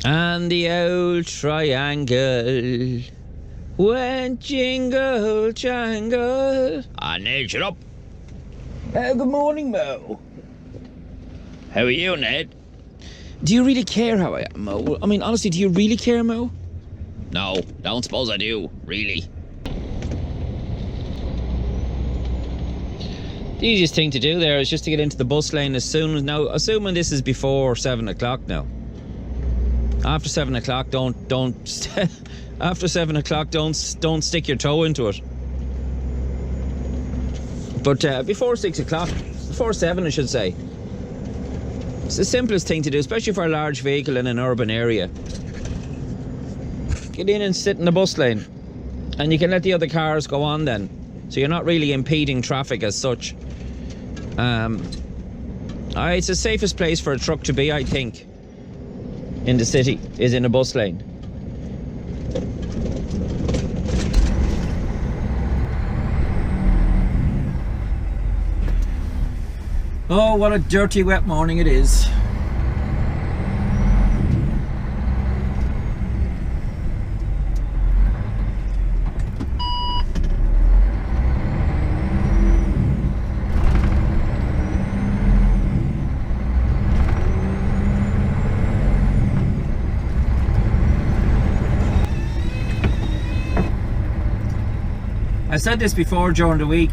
And the old triangle went jingle jangle. Ned, shut up. Good morning, Mo. How are you, Ned? Do you really care how I am, Mo? I mean, honestly, do you really care, Mo? No, don't suppose I do, really. The easiest thing to do there is just to get into the bus lane as soon as... Now, assuming this is before 7 o'clock now. After 7 o'clock, don't after 7 o'clock, don't stick your toe into it. But before 6 o'clock, before 7 I should say. It's the simplest thing to do, especially for a large vehicle in an urban area. Get in and sit in the bus lane, and you can let the other cars go on then. So you're not really impeding traffic as such. It's the safest place for a truck to be, I think, in the city, is in a bus lane. Oh, what a dirty, wet morning it is. I said this before during the week.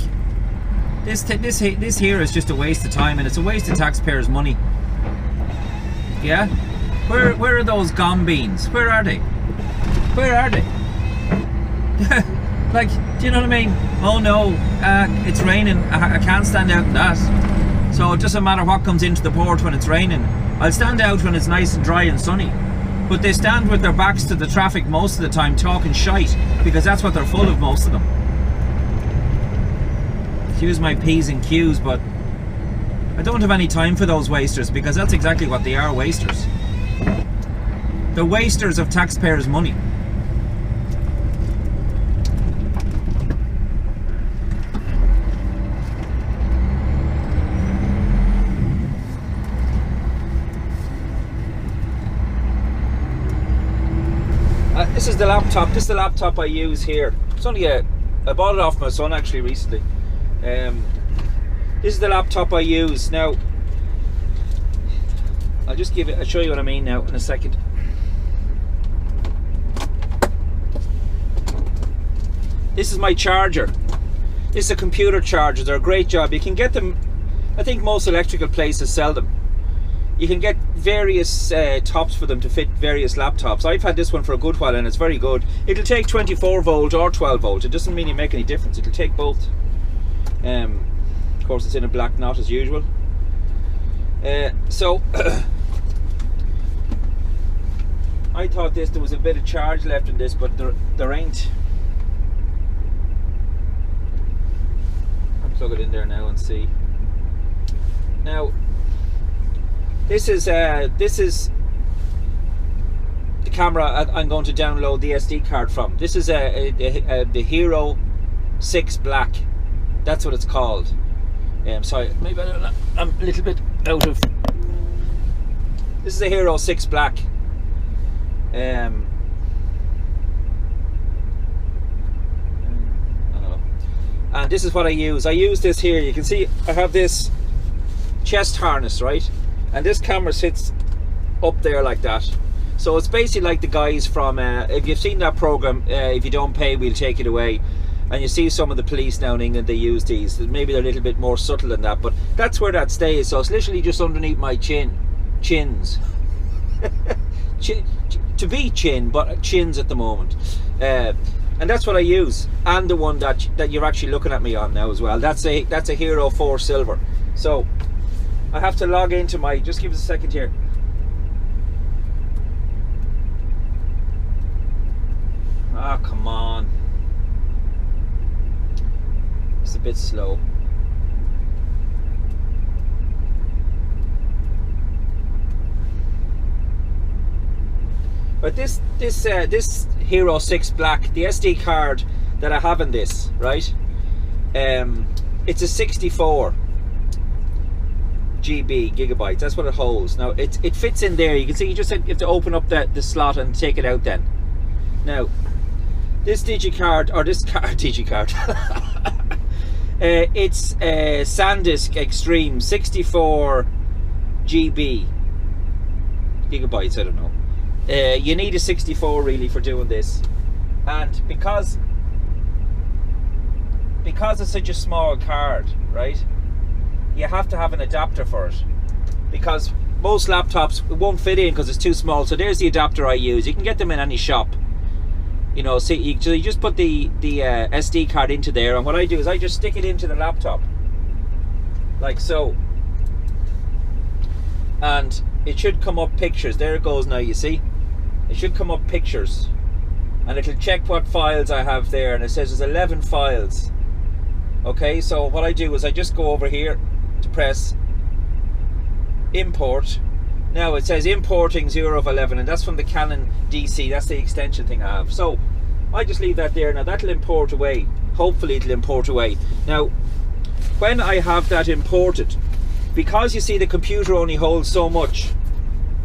This here is just a waste of time, and it's a waste of taxpayers' money. Yeah? Where are those gum beans? Where are they? Where are they? Like, do you know what I mean? Oh no, it's raining. I can't stand out in that. So it doesn't matter what comes into the port when it's raining. I'll stand out when it's nice and dry and sunny. But they stand with their backs to the traffic most of the time talking shite, because that's what they're full of, most of them. Excuse my P's and Q's, but I don't have any time for those wasters, because that's exactly what they are, wasters. The wasters of taxpayers' money. This is the laptop. This is the laptop I use here. It's only I bought it off my son actually recently. This is the laptop I use now. I'll show you what I mean now in a second. This is my charger. This is a computer charger. They're a great job. You can get them, I think most electrical places sell them. You can get various tops for them to fit various laptops. I've had this one for a good while and it's very good. It'll take 24 volt or 12 volt. It doesn't really make any difference. It'll take both. Of course it's in a black knot as usual. So I thought there was a bit of charge left in this, but there ain't. I'll plug it in there now and see. Now this is the camera I'm going to download the SD card from. This is the Hero 6 Black. That's what it's called. Sorry, maybe I'm a little bit out of. This is a Hero 6 Black. I don't know. And this is what I use. I use this here. You can see I have this chest harness, right? And this camera sits up there like that. So it's basically like the guys from, if you've seen that program, if you don't pay, we'll take it away. And you see some of the police now in England, they use these. Maybe they're a little bit more subtle than that, but that's where that stays. So it's literally just underneath my chins. To be chin, but chins at the moment. And that's what I use. And the one that you're actually looking at me on now as well. That's a Hero 4 Silver. So I have to log into my, just give us a second here. Ah, come on. It's a bit slow. But this Hero 6 Black, the SD card that I have in this, right? It's a 64 gigabytes. That's what it holds. Now it fits in there. You can see you just have to open up the slot and take it out then. Now this digicard, or this digicard, it's SanDisk Extreme 64 gigabytes, I don't know. You need a 64 really for doing this, and because it's such a small card, right, you have to have an adapter for it, because most laptops it won't fit in because it's too small. So there's the adapter I use. You can get them in any shop, you know. So you just put the SD card into there, and what I do is I just stick it into the laptop like so, and it should come up pictures. There it goes now, you see. It should come up pictures, and it'll check what files I have there, and it says there's 11 files. Okay, so what I do is I just go over here to press import. Now it says importing 0 of 11, and that's from the Canon DC. That's the extension thing I have. So I just leave that there. Now that'll import away. Hopefully it'll import away. Now when I have that imported, because you see the computer only holds so much,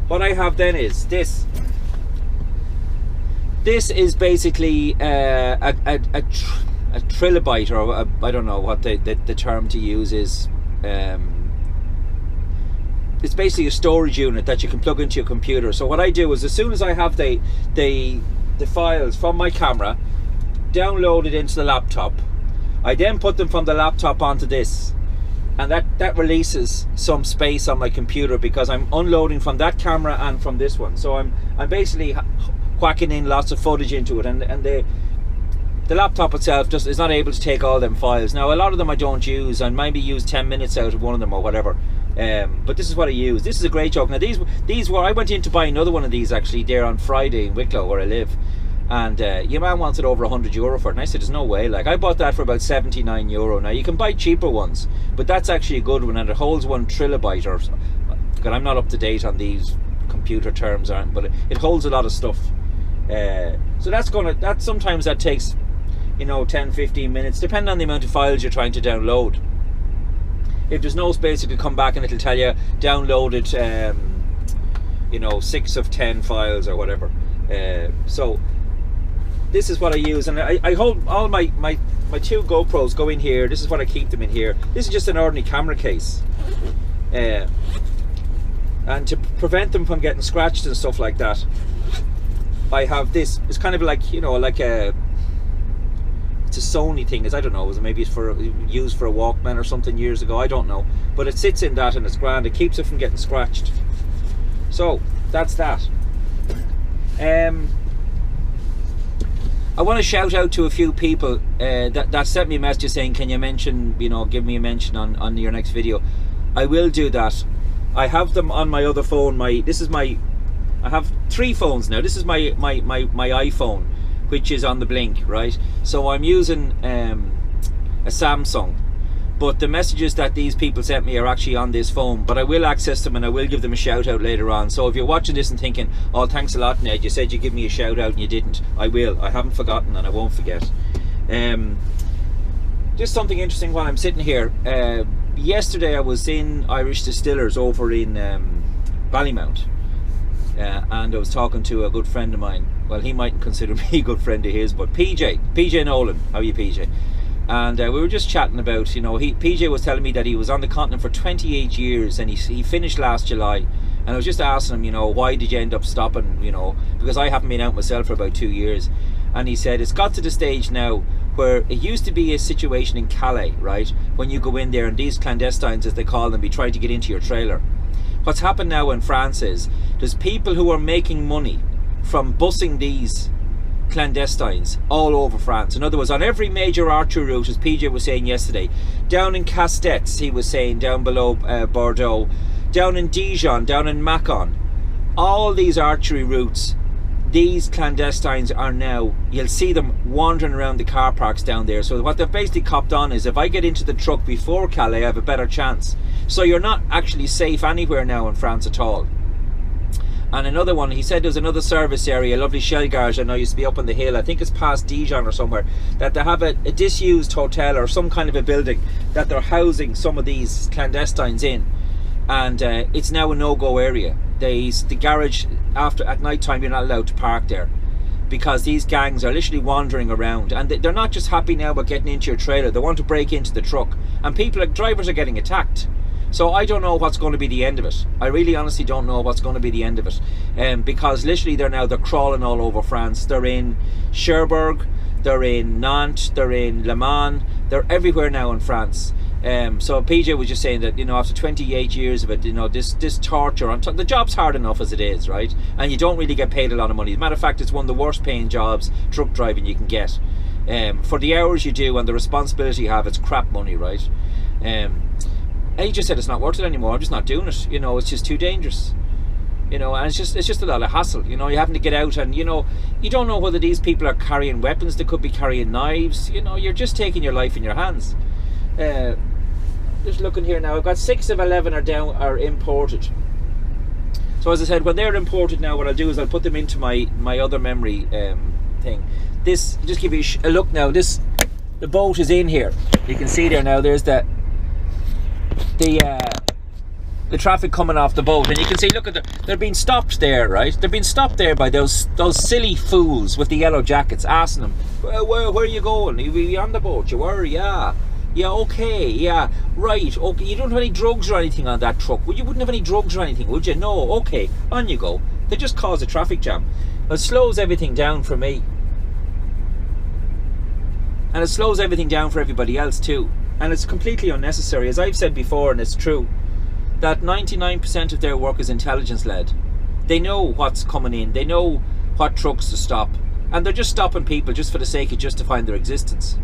what I have then is this. This is basically a trilobite, or I don't know what the term to use is. It's basically a storage unit that you can plug into your computer. So what I do is, as soon as I have the files from my camera downloaded into the laptop, I then put them from the laptop onto this, and that releases some space on my computer, because I'm unloading from that camera and from this one. So I'm basically whacking in lots of footage into it, and the laptop itself just is not able to take all them files. Now a lot of them I don't use, and maybe use 10 minutes out of one of them or whatever. But this is what I use. This is a great joke. Now these were, I went in to buy another one of these actually there on Friday in Wicklow where I live, and your man wanted over €100 for it, and I said there's no way. Like, I bought that for about €79. Now you can buy cheaper ones, but that's actually a good one, and it holds 1 trilobite or so. God, I'm not up to date on these computer terms, but it holds a lot of stuff. So that sometimes that takes, you know, 10-15 minutes depending on the amount of files you're trying to download. If there's no space, it will come back and it'll tell you downloaded, you know, 6 of 10 files or whatever. So this is what I use, and I hold all my 2 GoPros go in here. This is what I keep them in here. This is just an ordinary camera case, and to prevent them from getting scratched and stuff like that, I have this. It's kind of like, you know, like it's a Sony thing. I don't know, maybe it's used for a Walkman or something years ago, I don't know, but it sits in that and it's grand. It keeps it from getting scratched. So that's that. I want to shout out to a few people that sent me a message saying, can you mention, you know, give me a mention on your next video. I will do that. I have them on my other phone. I have 3 phones now. This is my iPhone, which is on the blink, right? So I'm using a Samsung, but the messages that these people sent me are actually on this phone, but I will access them and I will give them a shout out later on. So if you're watching this and thinking, oh, thanks a lot, Ned, you said you'd give me a shout out and you didn't, I will. I haven't forgotten and I won't forget. Just something interesting while I'm sitting here. Yesterday I was in Irish Distillers over in Ballymount, and I was talking to a good friend of mine. Well, he mightn't consider me a good friend of his, but PJ Nolan. How are you, PJ? And we were just chatting about, you know, PJ was telling me that he was on the continent for 28 years and he finished last July. And I was just asking him, you know, why did you end up stopping, you know, because I haven't been out myself for about 2 years. And he said it's got to the stage now where it used to be a situation in Calais, right, when you go in there and these clandestines, as they call them, be trying to get into your trailer. What's happened now in France is there's people who are making money from bussing these clandestines all over France. In other words, on every major archery route, as PJ was saying yesterday, down in Castex, he was saying, down below Bordeaux, down in Dijon, down in Macon, all these archery routes, these clandestines are now, you'll see them wandering around the car parks down there. So what they've basically copped on is, if I get into the truck before Calais, I have a better chance. So you're not actually safe anywhere now in France at all. And another one, he said there's another service area, a lovely shell garage, I know used to be up on the hill, I think it's past Dijon or somewhere, that they have a disused hotel or some kind of a building that they're housing some of these clandestines in. and it's now a no-go area. The garage, at night time, you're not allowed to park there, because these gangs are literally wandering around, and they're not just happy now about getting into your trailer, they want to break into the truck, and drivers are getting attacked. So I don't know what's going to be the end of it. I really honestly don't know what's going to be the end of it, because literally they're crawling all over France. They're in Cherbourg, they're in Nantes, they're in Le Mans, they're everywhere now in France. So PJ was just saying that, you know, after 28 years of it, you know, this torture on the job's hard enough as it is, right? And you don't really get paid a lot of money. As a matter of fact, it's one of the worst paying jobs, truck driving, you can get. For the hours you do and the responsibility you have, it's crap money, right? And he just said it's not worth it anymore. I'm just not doing it. You know, it's just too dangerous. You know, and it's just a lot of hassle. You know, you're having to get out, and you know, you don't know whether these people are carrying weapons. They could be carrying knives. You know, you're just taking your life in your hands. Just looking here now, I've got 6 of 11 are imported. So as I said, when they're imported now, what I'll do is I'll put them into my other memory thing. This, just give you a look now. The boat is in here. You can see there now. There's the traffic coming off the boat, and you can see, look at they're being stopped there, right? They're being stopped there by those silly fools with the yellow jackets, asking them, where are you going? Are you on the boat? You were, yeah. Yeah, okay, yeah, right, okay. You don't have any drugs or anything on that truck. Well, you wouldn't have any drugs or anything, would you? No, okay, on you go. They just cause a traffic jam. It slows everything down for me. And it slows everything down for everybody else too. And it's completely unnecessary. As I've said before, and it's true, that 99% of their work is intelligence led. They know what's coming in. They know what trucks to stop. And they're just stopping people just for the sake of justifying their existence.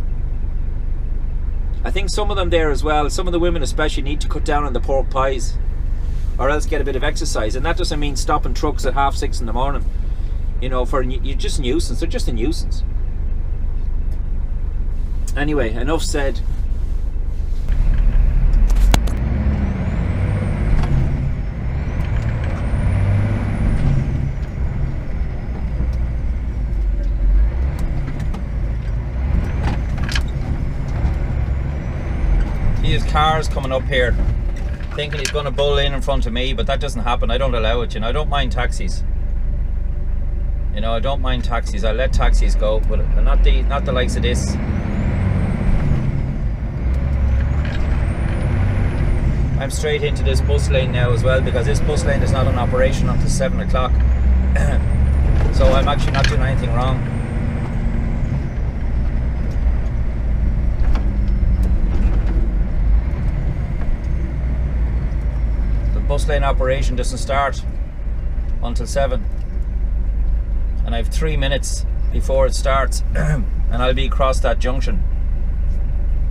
I think some of them there as well, some of the women especially, need to cut down on the pork pies, or else get a bit of exercise. And that doesn't mean stopping trucks at 6:30 in the morning. You know, you're just a nuisance. They're just a nuisance. Anyway, enough said. His car's coming up here, thinking he's going to bull in front of me, but that doesn't happen. I don't allow it. You know, I don't mind taxis. You know, I don't mind taxis. I let taxis go, but not the likes of this. I'm straight into this bus lane now as well, because this bus lane is not in operation until 7 o'clock. So I'm actually not doing anything wrong. Bus lane operation doesn't start until 7, and I have 3 minutes before it starts, and I'll be across that junction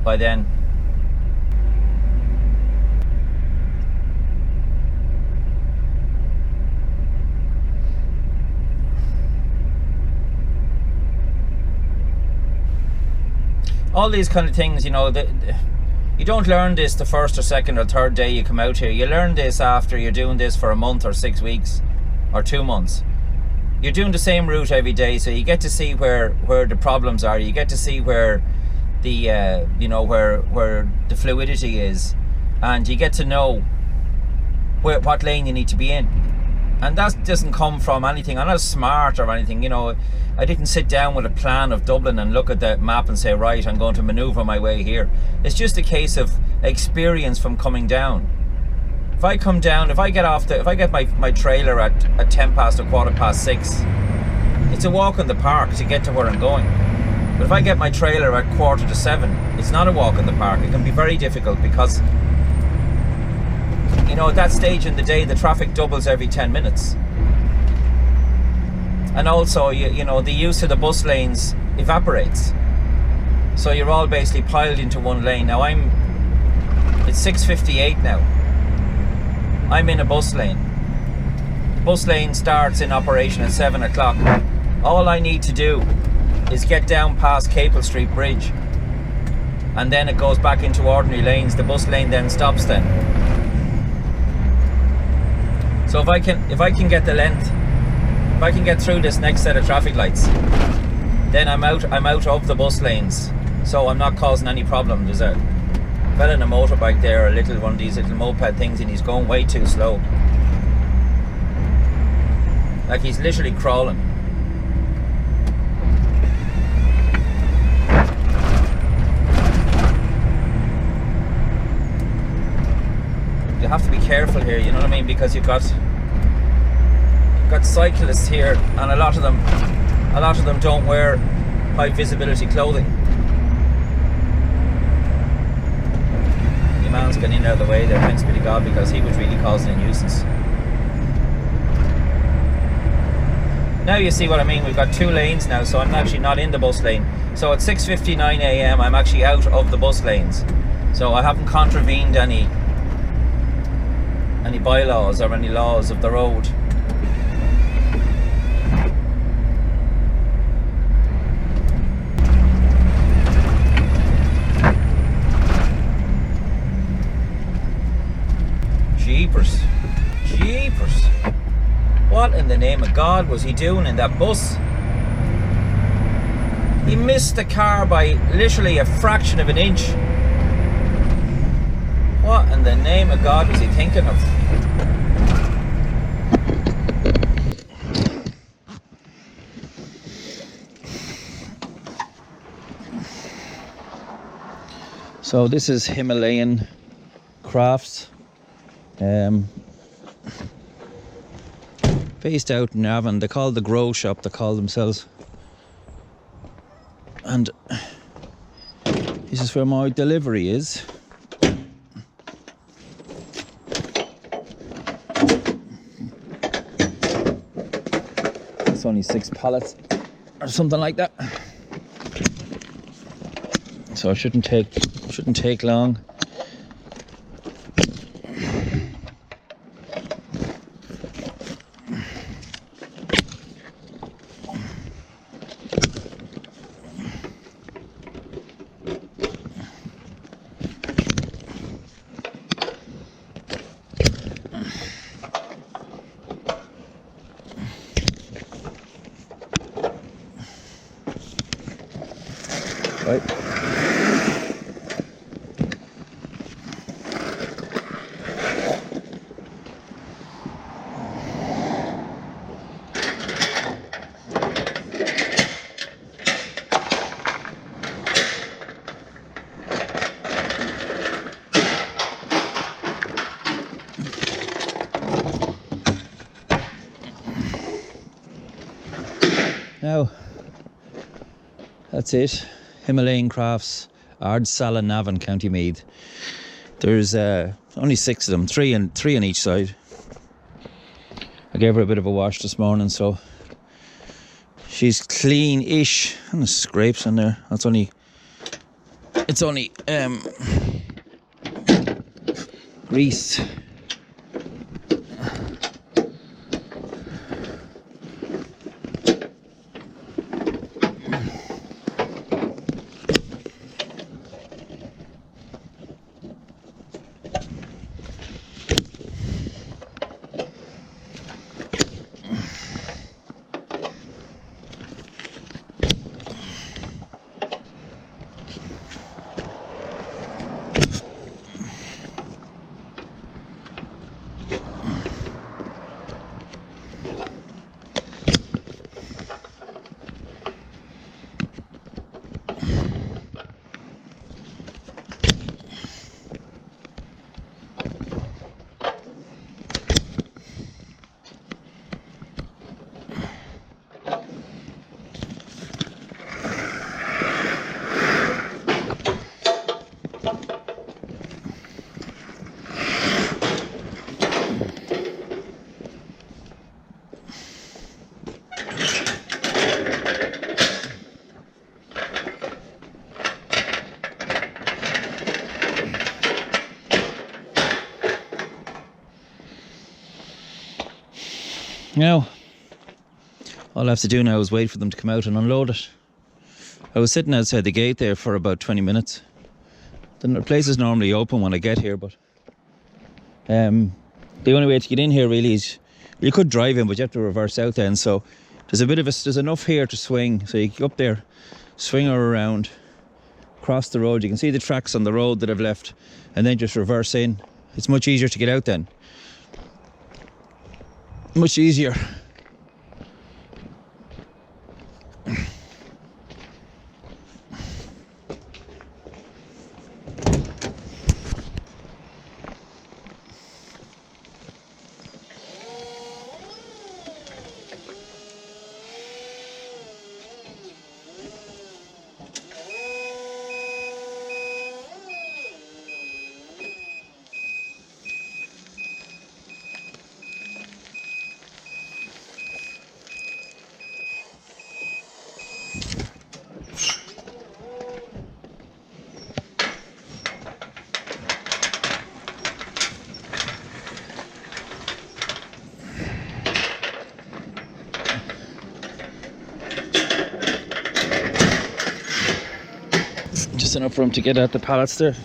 by then. All these kind of things, you know, you don't learn this the first or second or third day you come out here. You learn this after you're doing this for a month or 6 weeks or 2 months. You're doing the same route every day, so you get to see where the problems are. You get to see where the you know, where the fluidity is, and you get to know what lane you need to be in. And that doesn't come from anything. I'm not smart or anything, you know. I didn't sit down with a plan of Dublin and look at the map and say, right, I'm going to manoeuvre my way here. It's just a case of experience from coming down. If I come down, if I get my trailer at 10 past or 6:15, it's a walk in the park to get to where I'm going. But if I get my trailer at 6:45, it's not a walk in the park. It can be very difficult, because, you know, at that stage in the day, the traffic doubles every 10 minutes. And also, you know, the use of the bus lanes evaporates. So you're all basically piled into one lane. Now it's 6:58 now. I'm in a bus lane. The bus lane starts in operation at 7 o'clock. All I need to do is get down past Capel Street Bridge, and then it goes back into ordinary lanes. The bus lane then stops then. So if I can get the length, if I can get through this next set of traffic lights, then I'm out of the bus lanes, so I'm not causing any problem, is there? Fella in a motorbike there, one of these little moped things, and he's going way too slow. Like he's literally crawling. You have to be careful here, you know what I mean, because you've got cyclists here, and a lot of them don't wear high visibility clothing. The man's getting in out of the way there, thanks be to God, because he was really causing a nuisance. Now you see what I mean. We've got 2 lanes now, so I'm actually not in the bus lane. So at 6:59 a.m. I'm actually out of the bus lanes, so I haven't contravened any bylaws or any laws of the road. Jeepers. What in the name of God was he doing in that bus? He missed the car by literally a fraction of an inch. What in the name of God was he thinking of? So this is Himalayan crafts. Based out in Avon. They call the grow shop, they call themselves. And this is where my delivery is. It's only 6 pallets or something like that. So it shouldn't take long. Right. Now, that's it. Himalayan crafts, Ardsala, Navan, County Meath. There's only 6 of them, three on each side. I gave her a bit of a wash this morning, so she's clean-ish. And the scrapes on there. It's only grease. Now, all I have to do now is wait for them to come out and unload it. I was sitting outside the gate there for about 20 minutes. The place is normally open when I get here, but the only way to get in here really is, you could drive in, but you have to reverse out then. So there's enough here to swing. So you go up there, swing her around, cross the road. You can see the tracks on the road that I've left, and then just reverse in. It's much easier to get out then. Much easier. Just enough room to get at the pallets there.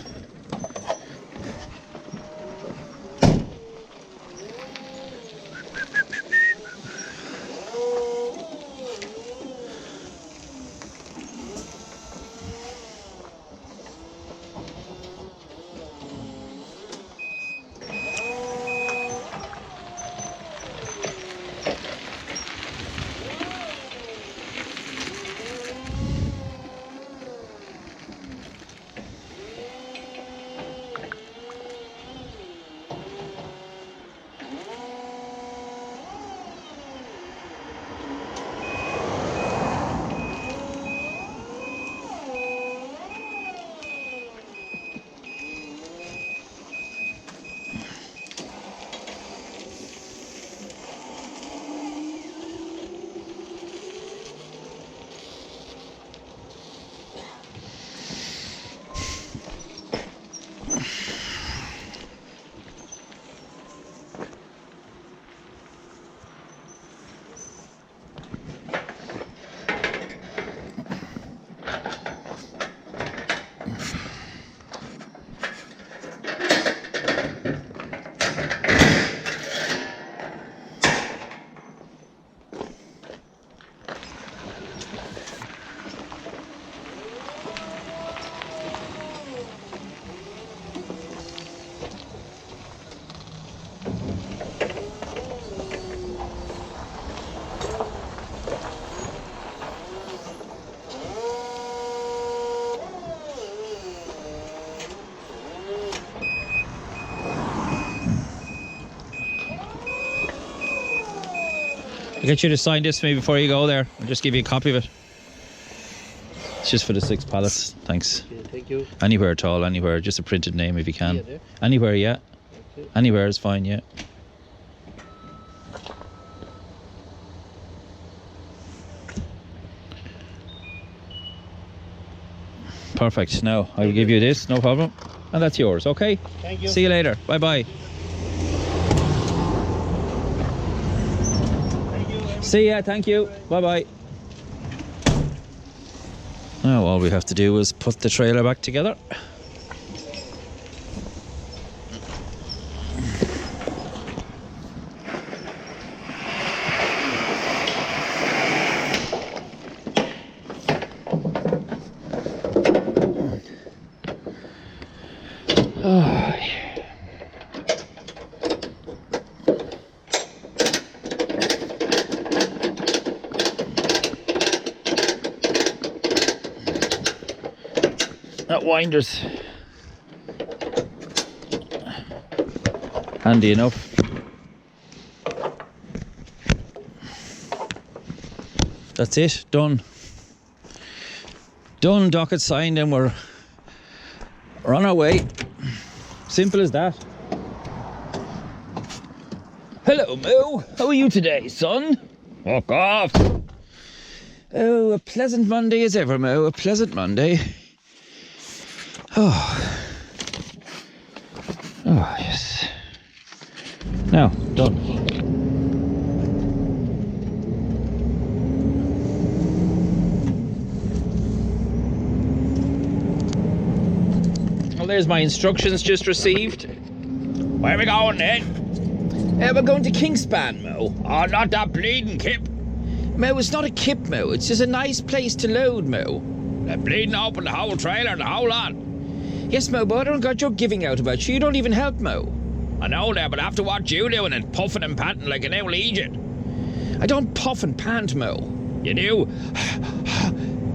I'll get you to sign this for me before you go there. I'll just give you a copy of it. It's just for the 6 pallets. Thanks. Okay, thank you. Anywhere at all, anywhere. Just a printed name if you can. Yeah, there. Anywhere, yeah. Okay. Anywhere is fine, yeah. Perfect. Now, I'll give you this, no problem. And that's yours, okay? Thank you. See you later. Bye-bye. See ya, thank you. Bye-bye. Now all we have to do is put the trailer back together. Oh, yeah. That winder's handy enough. That's it, done. Done, docket signed, and we're on our way. Simple as that. Hello, Mo. How are you today, son? Fuck off. Oh, a pleasant Monday as ever, Mo. A pleasant Monday. Oh. Oh, yes. Now, done. Well, there's my instructions just received. Where are we going, Ned? We're going to Kingspan, Mo. Oh, not that bleeding kip. Mo, it's not a kip, Mo. It's just a nice place to load, Mo. They're bleeding open the whole trailer, the whole lot. Yes, Mo, but I don't got your giving out about you. You don't even help, Mo. I know that, but after what you doing and puffing and panting like an old Egypt. I don't puff and pant, Mo. You do?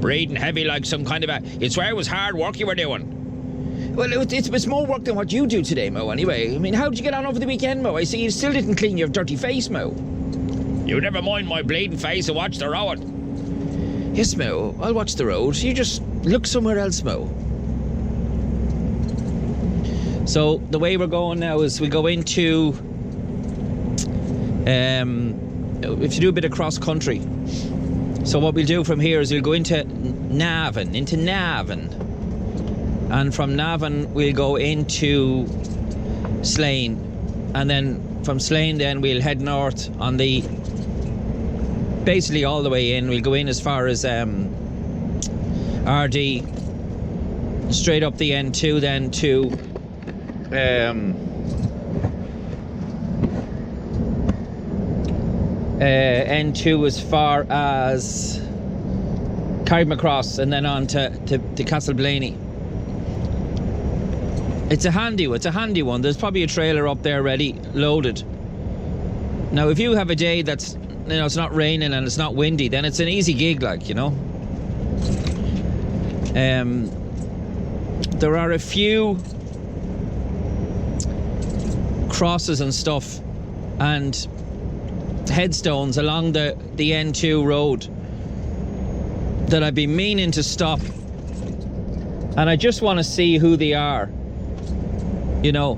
Breathing heavy like some kind of a... You'd swear it was hard work you were doing. Well, it's more work than what you do today, Mo, anyway. I mean, how did you get on over the weekend, Mo? I see you still didn't clean your dirty face, Mo. You never mind my bleeding face and watch the road. Yes, Mo, I'll watch the road. You just look somewhere else, Mo. So the way we're going now is we go into if you do a bit of cross country. So what we'll do from here is we'll go into Navan, and from Navan we'll go into Slane, and then from Slane then we'll head north on the basically all the way in. We'll go in as far as RD, straight up the N2 then to N2 as far as Carrickmacross, and then on to Castleblaney. It's a handy one. There's probably a trailer up there ready, loaded. Now if you have a day that's, you know, it's not raining and it's not windy, then it's an easy gig, like, you know. There are a few crosses and stuff and headstones along the N2 road that I've been meaning to stop, and I just want to see who they are, you know.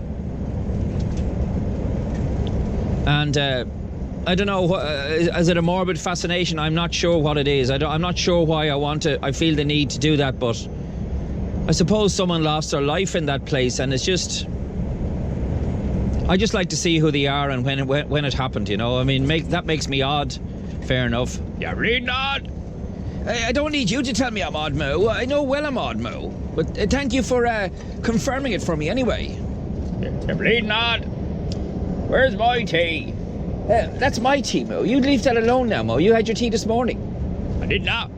And I don't know, is it a morbid fascination? I'm not sure what it is. I'm not sure why I feel the need to do that, but I suppose someone lost their life in that place, and it's just, I just like to see who they are and when it happened, you know. I mean, that makes me odd. Fair enough. You're really odd. I don't need you to tell me I'm odd, Mo. I know well I'm odd, Mo. But thank you for confirming it for me anyway. You're bleeding odd. Where's my tea? That's my tea, Mo. You leave that alone now, Mo. You had your tea this morning. I did not.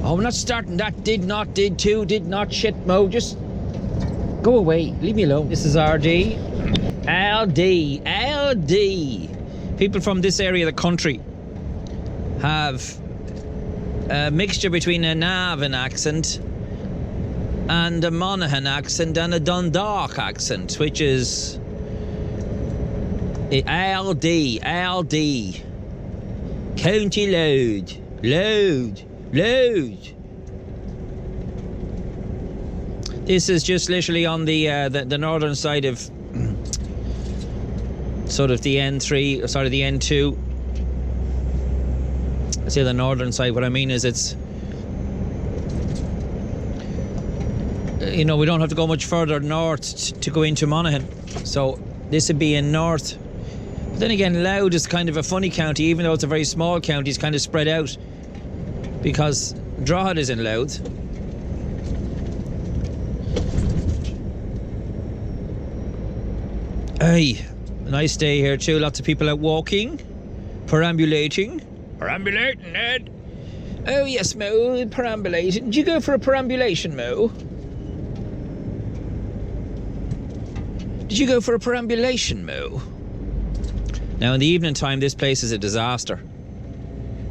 Oh, I'm not starting that. Did not, did to, did not shit, Mo. Just go away. Leave me alone. This is RD. LD. People from this area of the country have a mixture between a Navan accent and a Monaghan accent and a Dundalk accent, which is LD. County load. This is just literally on the northern side of sort of the N3, or sorry, the N2. I say the northern side. What I mean is it's, you know, we don't have to go much further north to go into Monaghan. So this would be in north. But then again, Louth is kind of a funny county, even though it's a very small county. It's kind of spread out because Drogheda is in Louth. Hey, a nice day here too. Lots of people out walking, perambulating. Perambulating, Ned. Oh yes, Mo, perambulating. Did you go for a perambulation, Mo? Did you go for a perambulation, Mo? Now in the evening time, this place is a disaster.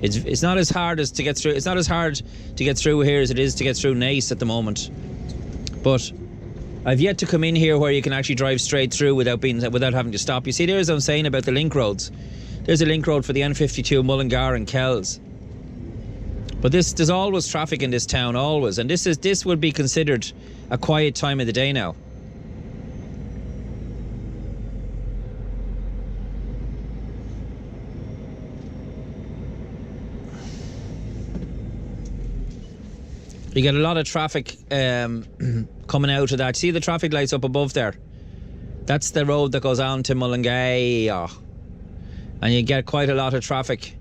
It's not as hard as to get through. It's not as hard to get through here as it is to get through Naas at the moment. But I've yet to come in here where you can actually drive straight through without having to stop. You see, there's what I'm saying about the link roads. There's a link road for the N52, Mullingar and Kells. But there's always traffic in this town, always, and this would be considered a quiet time of the day now. You get a lot of traffic coming out of that. See the traffic lights up above there? That's the road that goes on to Mullingar. And you get quite a lot of traffic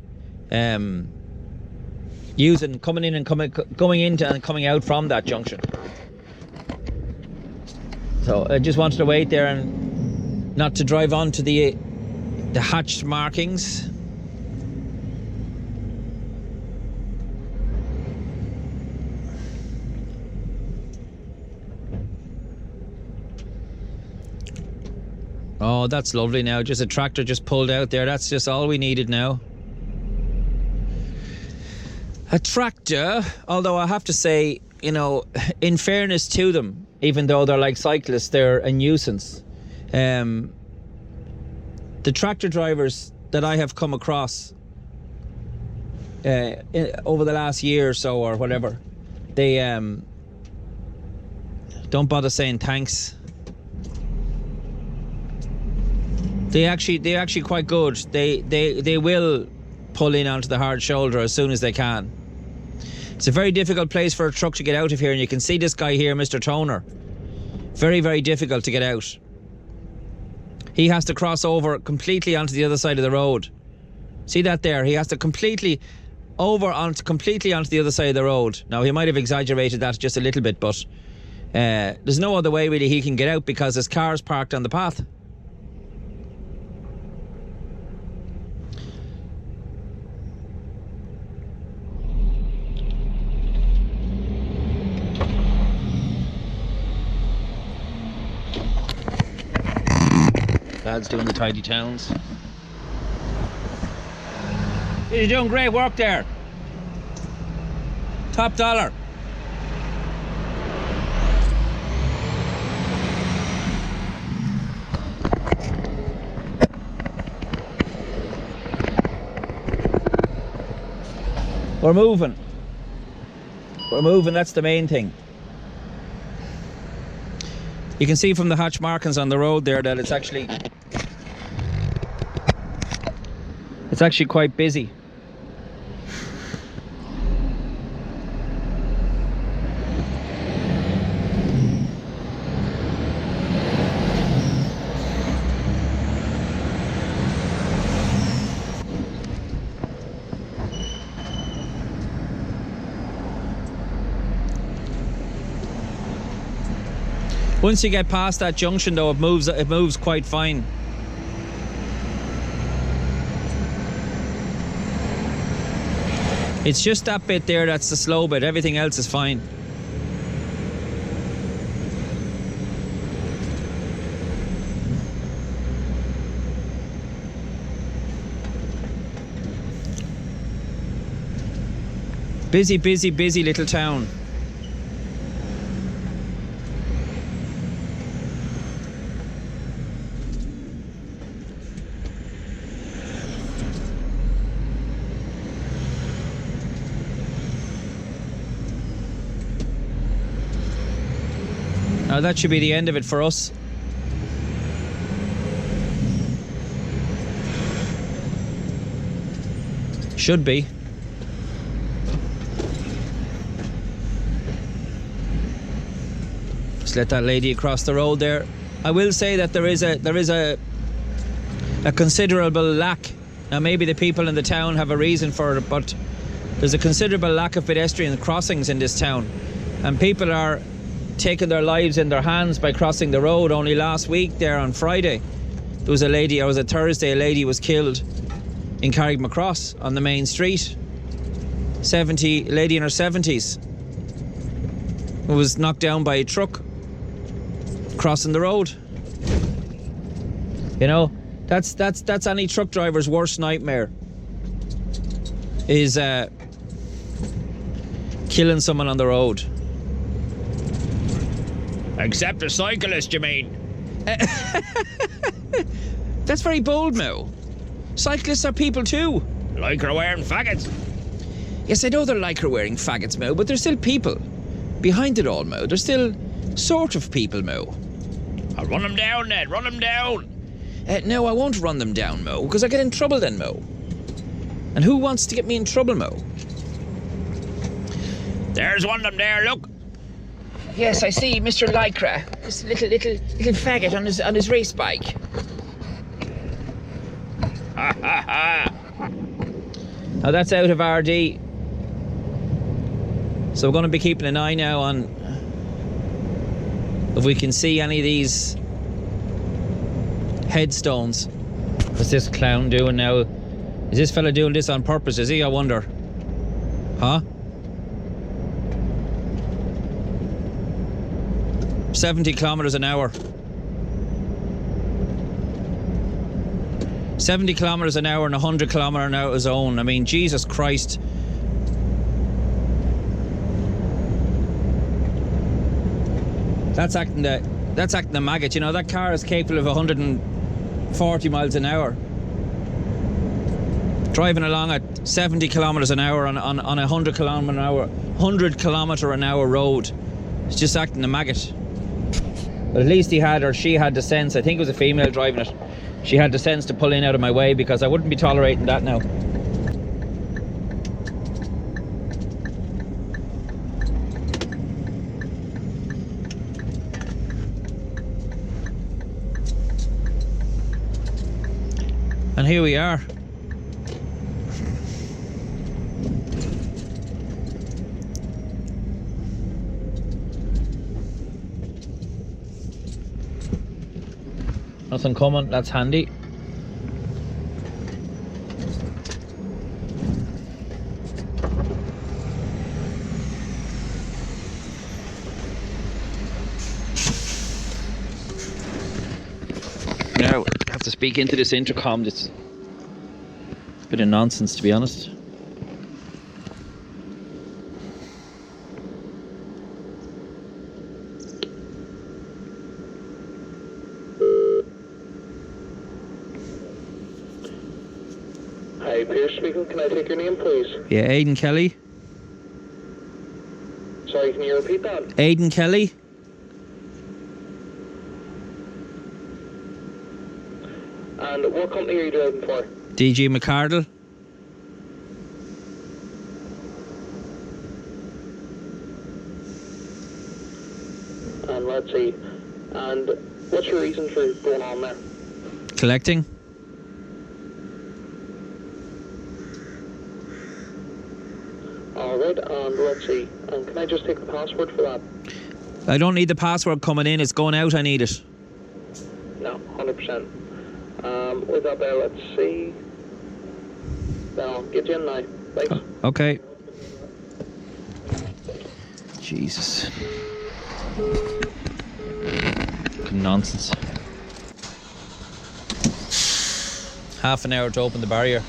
coming in and going into and coming out from that junction. So I just wanted to wait there and not to drive onto the hatched markings. Oh, that's lovely now. Just a tractor just pulled out there. That's just all we needed now. A tractor, although I have to say, you know, in fairness to them, even though they're like cyclists, they're a nuisance. The tractor drivers that I have come across over the last year or so or whatever, they don't bother saying thanks. They're actually quite good. They will pull in onto the hard shoulder as soon as they can. It's a very difficult place for a truck to get out of here, and you can see this guy here, Mr. Toner. Very, very difficult to get out. He has to cross over completely onto the other side of the road. See that there? He has to completely onto the other side of the road. Now, he might have exaggerated that just a little bit, but there's no other way really he can get out because his car's parked on the path. Lads doing the tidy towns. You're doing great work there. Top dollar. We're moving. We're moving, that's the main thing. You can see from the hatch markings on the road there that it's actually quite busy. Once you get past that junction though, it moves quite fine. It's just that bit there that's the slow bit, everything else is fine. Busy, busy, busy little town. Now that should be the end of it for us. Should be. Just let that lady across the road there. I will say that there is a considerable lack. Now maybe the people in the town have a reason for it, but there's a considerable lack of pedestrian crossings in this town, and people are taking their lives in their hands by crossing the road. Only last week there on Friday, there was a lady, or was it Thursday, a lady was killed in Carrickmacross on the main street. A lady in her 70s who was knocked down by a truck crossing the road. You know, that's any truck driver's worst nightmare, is killing someone on the road. Except a cyclist, you mean? That's very bold, Moe. Cyclists are people too. Lycra wearing faggots. Yes, I know they're lycra wearing faggots, Moe, but they're still people. Behind it all, Moe, they're still sort of people, Moe. I'll run them down, Ned, run them down. No, I won't run them down, Moe, because I get in trouble then, Moe. And who wants to get me in trouble, Moe? There's one of them there, look. Yes, I see, Mr. Lycra. This little faggot on his race bike. Ha ha ha. Now that's out of RD. So we're going to be keeping an eye now on if we can see any of these headstones. What's this clown doing now? Is this fella doing this on purpose, is he, I wonder? Huh? 70 kilometers an hour. 70 kilometers an hour in a 100 kilometer an hour zone. I mean, Jesus Christ. That's acting the maggot. You know, that car is capable of 140 miles an hour. Driving along at 70 kilometers an hour on a 100 kilometer an hour road. It's just acting the maggot. But at least he had, or she had, the sense. I think it was a female driving it. She had the sense to pull in out of my way, because I wouldn't be tolerating that now. And here we are. Nothing coming, that's handy. Now, I have to speak into this intercom. It's a bit of nonsense, to be honest. Hi, Pierce speaking. Can I take your name, please? Yeah, Aidan Kelly. Sorry, can you repeat that? Aidan Kelly. And what company are you driving for? DG McCardle. And let's see. And what's your reason for going on there? Collecting. Alright, and let's see. And can I just take the password for that? I don't need the password coming in, it's going out, I need it. No, 100%. With that there, let's see. Then I'll get you in now. Thanks. Okay. Jesus. Fucking nonsense. Half an hour to open the barrier.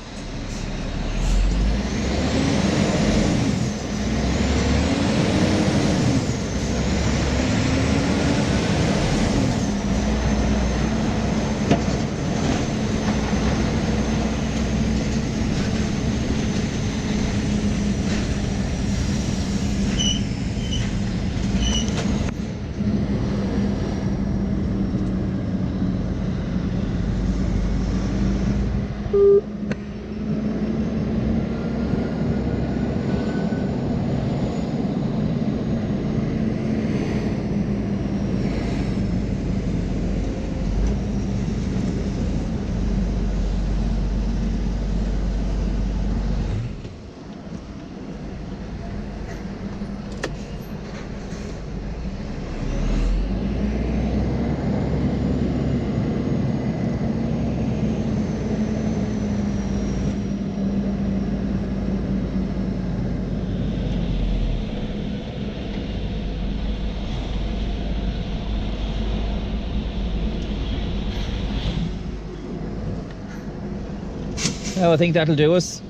Well, I think that'll do us.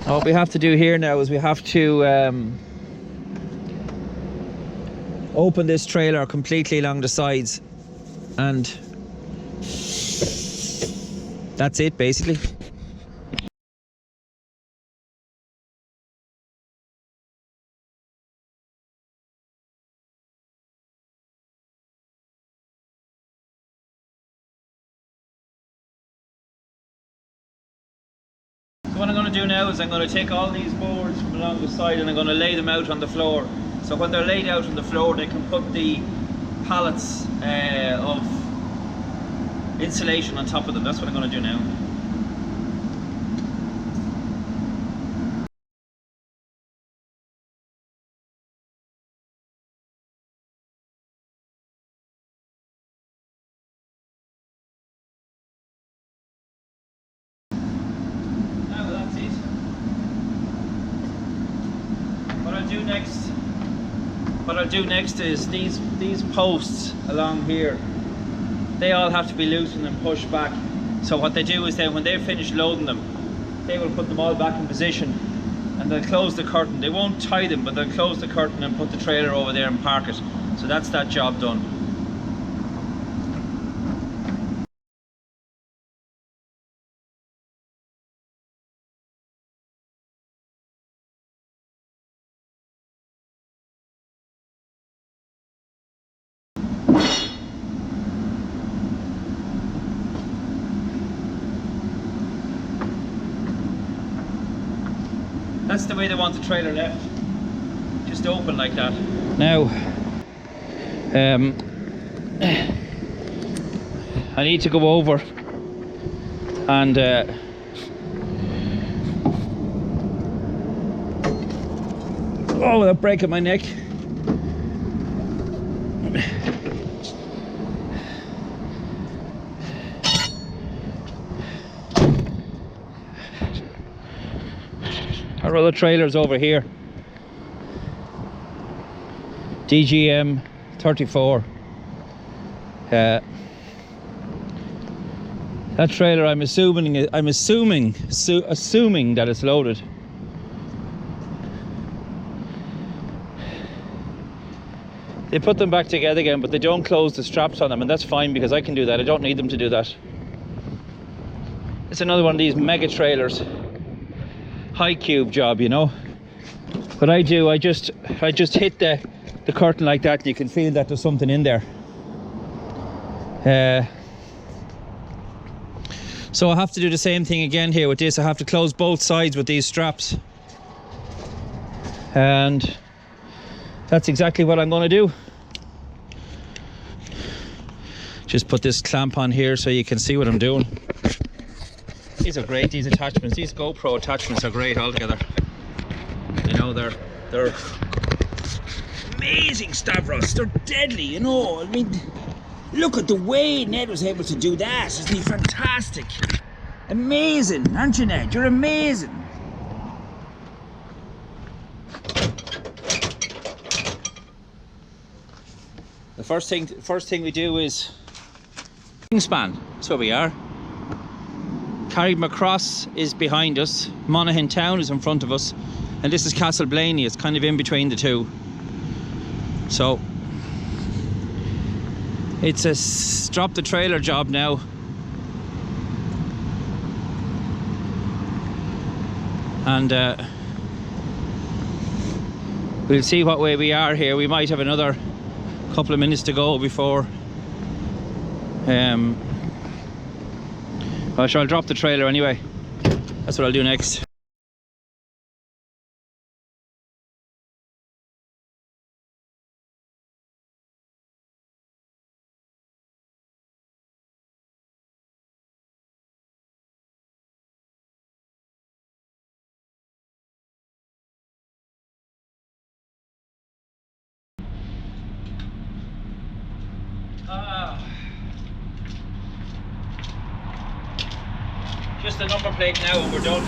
What we have to do here now is we have to open this trailer completely along the sides, and that's it basically. What I'm going to do now is I'm going to take all these boards from along the side and I'm going to lay them out on the floor. So when they're laid out on the floor, they can put the pallets of insulation on top of them. That's what I'm going to do now. what I'll do next is these posts along here, they all have to be loosened and pushed back. So what they do is then when they finish loading them, they will put them all back in position and they'll close the curtain. They won't tie them, but they'll close the curtain and put the trailer over there and park it. So that's that job done. That's the way they want the trailer left, just open like that. Now, I need to go over and oh, without breaking my neck. Our other trailer's over here. DGM 34. That trailer, I'm assuming that it's loaded. They put them back together again, but they don't close the straps on them, and that's fine because I can do that. I don't need them to do that. It's another one of these mega trailers. High cube job, you know. What I do, I just hit the curtain like that and you can feel that there's something in there. So I have to do the same thing again here with this. I have to close both sides with these straps, and that's exactly what I'm going to do. Just put this clamp on here so you can see what I'm doing. These are great, these attachments. These GoPro attachments are great altogether. You know, they're amazing, Stavros. They're deadly, you know. I mean, look at the way Ned was able to do that. Isn't he fantastic? Amazing, aren't you, Ned? You're amazing. The first thing we do is span. That's where we are. Carrickmacross is behind us. Monaghan Town is in front of us, and this is Castleblaney. It's kind of in between the two. So it's a drop the trailer job now. And we'll see what way we are here. We might have another couple of minutes to go before well, sure, I'll drop the trailer anyway. That's what I'll do next. Just the number plate now and we're done.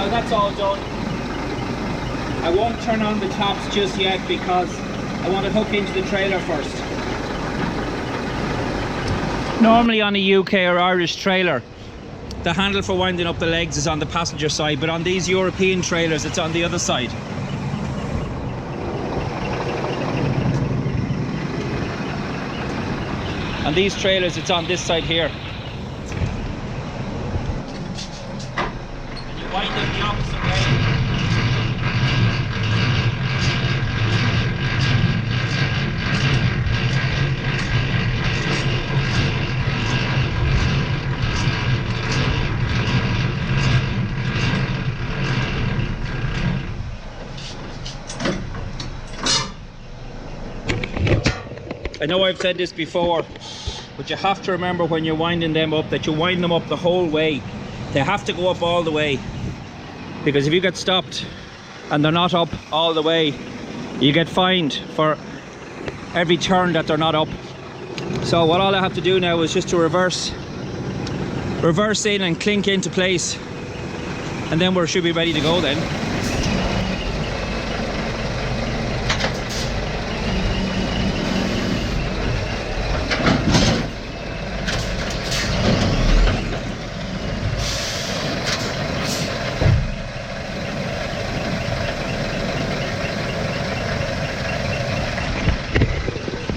That's all done. I won't turn on the tops just yet because I want to hook into the trailer first. Normally on a UK or Irish trailer, the handle for winding up the legs is on the passenger side, but on these European trailers it's on the other side. On these trailers it's on this side here. Wind it the opposite way. know I've said this before, but you have to remember when you're winding them up that you wind them up the whole way. They have to go up all the way, because if you get stopped and they're not up all the way, you get fined for every turn that they're not up. So what all I have to do now is just to reverse in and clink into place, and then we should be ready to go then.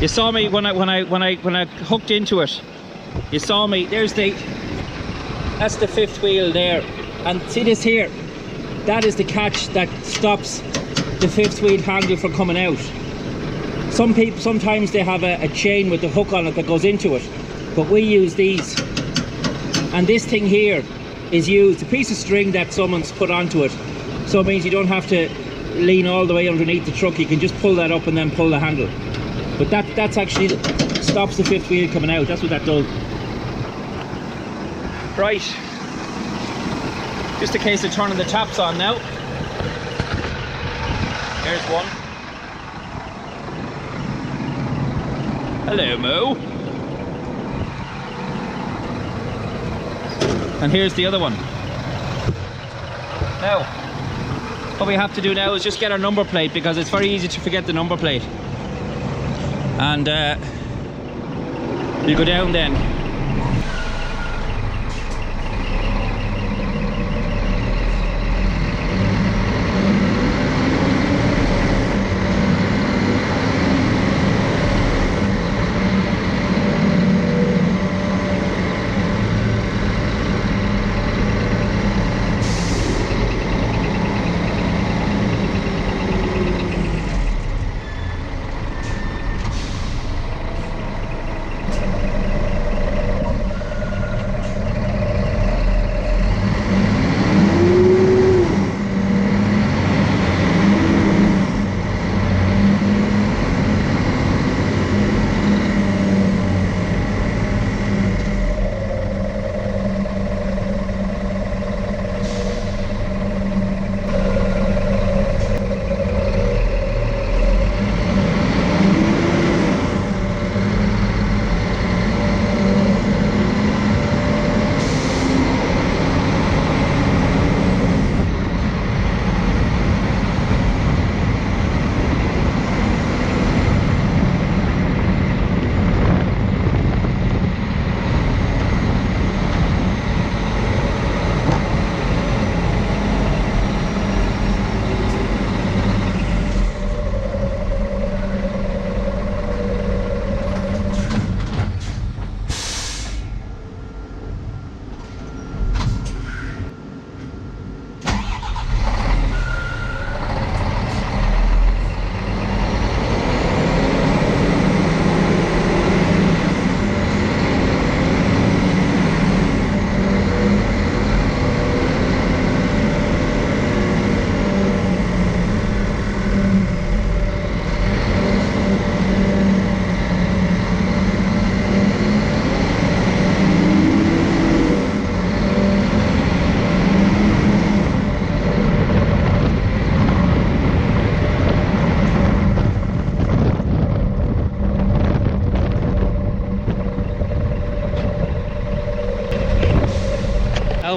You saw me when I hooked into it. You saw me. That's the fifth wheel there, and see this here. That is the catch that stops the fifth wheel handle from coming out. Sometimes they have a chain with the hook on it that goes into it, but we use these. And this thing here is used, a piece of string that someone's put onto it, so it means you don't have to lean all the way underneath the truck. You can just pull that up and then pull the handle. But that's actually stops the fifth wheel coming out. That's what that does. Right. Just a case of turning the taps on now. Here's one. Hello, Mo. And here's the other one. Now, what we have to do now is just get our number plate, because it's very easy to forget the number plate. And you go down then.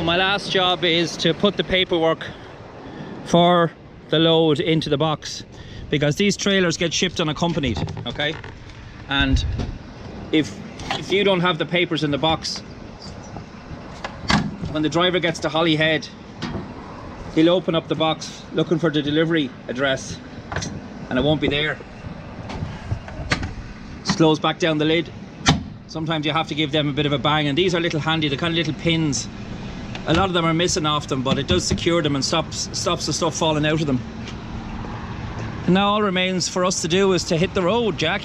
My last job is to put the paperwork for the load into the box, because these trailers get shipped unaccompanied, okay? And if you don't have the papers in the box, when the driver gets to Holyhead, he'll open up the box looking for the delivery address and it won't be there. Just close back down the lid. Sometimes you have to give them a bit of a bang, and these are little handy, the kind of little pins. A lot of them are missing off them, but it does secure them and stops the stuff falling out of them. And now all remains for us to do is to hit the road, Jack.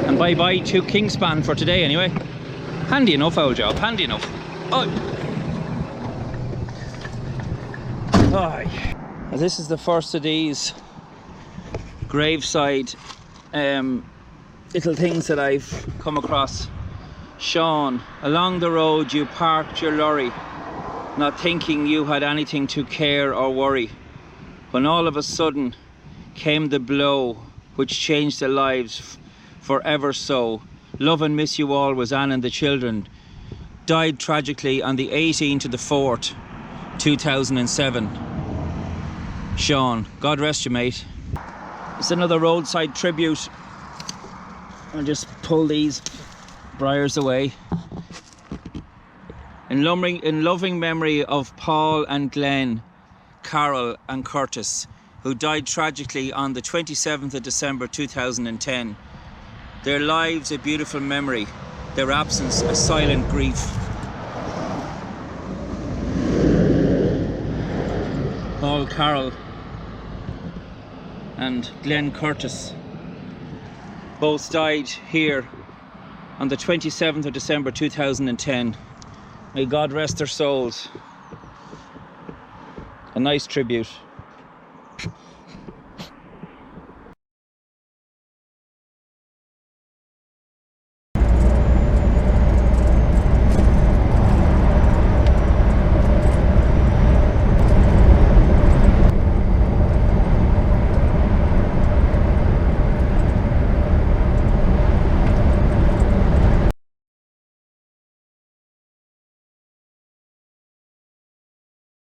And bye-bye to Kingspan for today anyway. Handy enough, old job, handy enough. Oh. Oh. This is the first of these graveside little things that I've come across. Sean, along the road you parked your lorry, not thinking you had anything to care or worry, when all of a sudden came the blow which changed their lives forever so. Love and miss you all was Anne and the children. Died tragically on the 18th of the 4th, 2007. Sean, God rest you, mate. It's another roadside tribute. I'll just pull these briars away. In loving memory of Paul and Glenn, Carol and Curtis, who died tragically on the 27th of December 2010. Their lives a beautiful memory, their absence a silent grief. Paul, Carol and Glenn Curtis both died here on the 27th of December 2010. May God rest their souls. A nice tribute.